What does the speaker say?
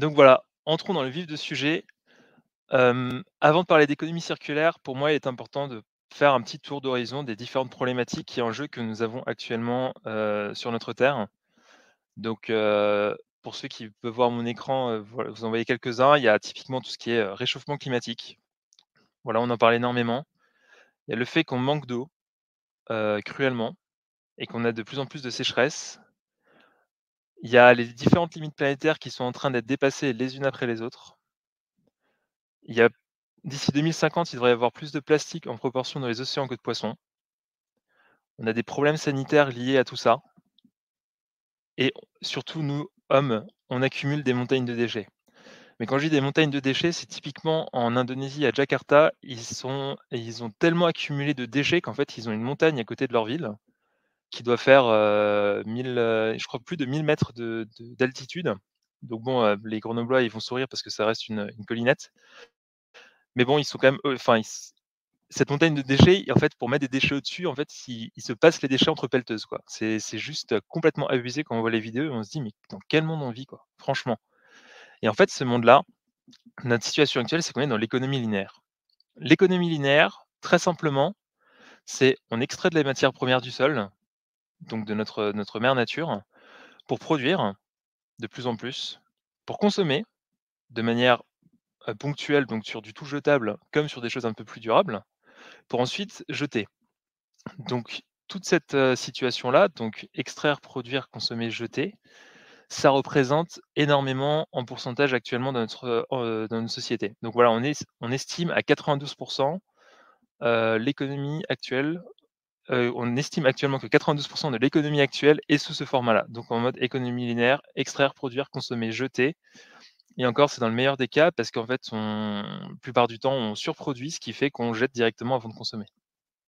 Donc voilà, entrons dans le vif du sujet. Avant de parler d'économie circulaire, pour moi, il est important de faire un petit tour d'horizon des différentes problématiques et enjeux que nous avons actuellement, sur notre terre. Donc, pour ceux qui peuvent voir mon écran, voilà, vous en voyez quelques-uns. Il y a typiquement tout ce qui est, réchauffement climatique. Voilà, on en parle énormément. Il y a le fait qu'on manque d'eau, cruellement et qu'on a de plus en plus de sécheresse. Il y a les différentes limites planétaires qui sont en train d'être dépassées les unes après les autres. Il y a D'ici 2050, il devrait y avoir plus de plastique en proportion dans les océans que de poissons. On a des problèmes sanitaires liés à tout ça et surtout nous, hommes, on accumule des montagnes de déchets. Mais quand je dis des montagnes de déchets, c'est typiquement en Indonésie, à Jakarta, ils ont tellement accumulé de déchets qu'en fait, ils ont une montagne à côté de leur ville qui doit faire, 1000, je crois plus de 1000 mètres d'altitude. Donc bon, les Grenoblois, ils vont sourire parce que ça reste une collinette. Mais bon, ils sont quand même, enfin, cette montagne de déchets, en fait, pour mettre des déchets au-dessus, en fait, ils se passent les déchets entre pelleteuses, quoi. C'est juste, complètement abusé quand on voit les vidéos et on se dit: «Mais dans quel monde on vit, quoi?» Franchement. Et en fait, ce monde-là, notre situation actuelle, c'est qu'on est dans l'économie linéaire. L'économie linéaire, très simplement, c'est on extrait de la matière première du sol, donc de notre mère nature, pour produire de plus en plus, pour consommer de manière, ponctuelle, donc sur du tout jetable, comme sur des choses un peu plus durables, pour ensuite jeter. Donc toute cette, situation-là, donc extraire, produire, consommer, jeter, ça représente énormément en pourcentage actuellement dans notre société. Donc voilà, on estime à 92, l'économie actuelle, on estime actuellement que 92 de l'économie actuelle est sous ce format-là. Donc en mode économie linéaire, extraire, produire, consommer, jeter et encore c'est dans le meilleur des cas parce qu'en fait la plupart du temps on surproduit, ce qui fait qu'on jette directement avant de consommer.